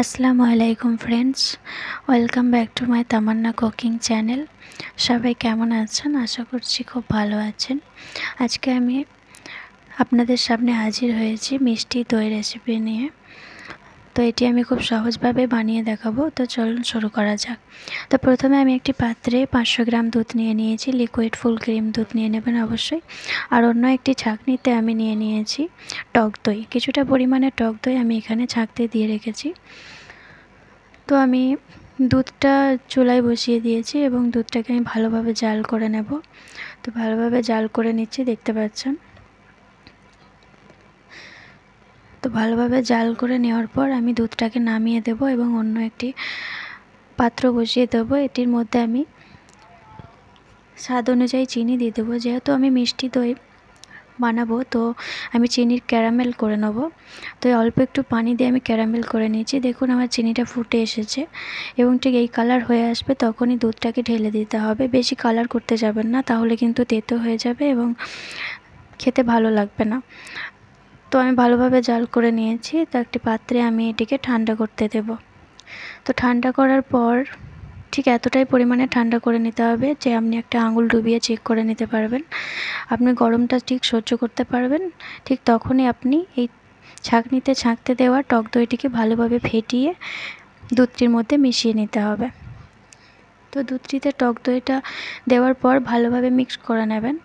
আসসালামু আলাইকুম friends, welcome back to my Tamanna cooking channel. সবাই কেমন আছেন? আশা করছি খুব ভালো আছেন। আজকে আমি আপনাদের সামনে হাজির হয়েছি মিষ্টি দই রেসিপি নিয়ে। তো এটি আমি খুব সহজভাবে বানিয়ে দেখাবো। তো চলুন শুরু করা যাক। তো প্রথমে আমি একটি পাত্রে 500 গ্রাম দুধ নিয়ে নিয়েছি। লিকুইড ফুল ক্রিম দুধ নিয়ে নেবেন অবশ্যই। আর অন্য একটি ছাঁকনিতে আমি নিয়ে নিয়েছি টক দই। কিছুটা পরিমাণে টক দই আমি এখানে ছাঁকতে দিয়ে রেখেছি। তো আমি দুধটা চুলায় বসিয়ে দিয়েছি এবং দুধটাকে আমি ভালোভাবে জাল করে নেব। তো ভালোভাবে জাল করে নিচ্ছি, দেখতে পাচ্ছেন। তো ভালোভাবে জাল করে নেওয়ার পর আমি দুধটাকে নামিয়ে দেব এবং অন্য একটি পাত্র বসিয়ে দেবো। এটির মধ্যে আমি স্বাদ অনুযায়ী চিনি দিয়ে দেবো। যেহেতু আমি মিষ্টি দই বানাবো, তো আমি চিনির ক্যারামেল করে নেব। তো অল্প একটু পানি দিয়ে আমি ক্যারামেল করে নিয়েছি। দেখুন আমার চিনিটা ফুটে এসেছে এবং ঠিক এই কালার হয়ে আসবে তখনই দুধটাকে ঢেলে দিতে হবে। বেশি কালার করতে যাবেন না, তাহলে কিন্তু তেতো হয়ে যাবে এবং খেতে ভালো লাগবে না। তো আমি ভালোভাবে জাল করে নিয়েছি। তো একটি পাত্রে আমি এটিকে ঠান্ডা করতে দেব। তো ঠান্ডা করার পর ঠিক এতটাই পরিমাণে ঠান্ডা করে নিতে হবে যে আপনি একটা আঙুল ডুবিয়ে চেক করে নিতে পারবেন। আপনি গরমটা ঠিক সহ্য করতে পারবেন, ঠিক তখনই আপনি এই ছাঁকনিতে ছাঁকতে দেওয়া টক দইটিকে ভালোভাবে ফেটিয়ে দুধটির মধ্যে মিশিয়ে নিতে হবে। তো দুধটিতে টক দইটা দেওয়ার পর ভালোভাবে মিক্স করে নেবেন।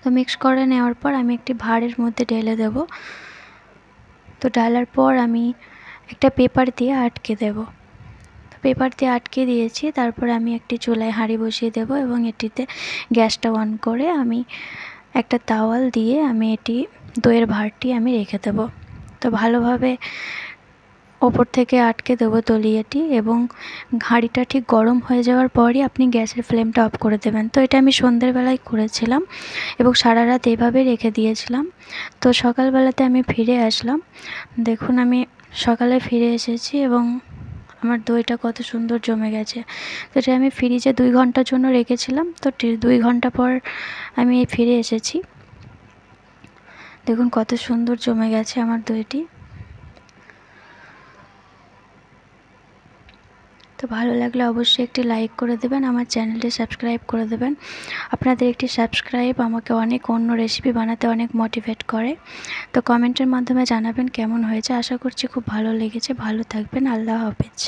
তো মিক্স করে নেওয়ার পর আমি একটি ভাঁড়ের মধ্যে ঢেলে দেব। তো ঢালার পর আমি একটা পেপার দিয়ে আটকে দেব। পেপার দিয়ে আটকে দিয়েছি। তারপর আমি একটি চুলায় হাঁড়ি বসিয়ে দেব এবং এটিতে গ্যাসটা অন করে আমি একটা তাওয়াল দিয়ে আমি এটি দইয়ের ভাঁড়টি আমি রেখে দেব। তো ভালোভাবে ওপর থেকে আটকে দেবো তলিয়েটি এবং হাঁড়িটা ঠিক গরম হয়ে যাওয়ার পরই আপনি গ্যাসের ফ্লেমটা অফ করে দেবেন। তো এটা আমি সন্ধ্যের বেলায় করেছিলাম এবং সারা রাত এভাবে রেখে দিয়েছিলাম। তো সকালবেলাতে আমি ফিরে আসলাম। দেখুন আমি সকালে ফিরে এসেছি এবং আমার দইটা কত সুন্দর জমে গেছে। তো এটা আমি ফ্রিজে 2 ঘন্টার জন্য রেখেছিলাম। তো 2 ঘন্টা পর আমি ফিরে এসেছি। দেখুন কত সুন্দর জমে গেছে আমার দইটি। তো ভালো লাগলে অবশ্যই একটি লাইক করে দেবেন, আমার চ্যানেলটি সাবস্ক্রাইব করে দেবেন। আপনাদের একটি সাবস্ক্রাইব আমাকে অন্য রেসিপি বানাতে অনেক মোটিভেট করে। তো কমেন্টের মাধ্যমে জানাবেন কেমন হয়েছে। আশা করছি খুব ভালো লেগেছে। ভালো থাকবেন। আল্লাহ হাফেজ।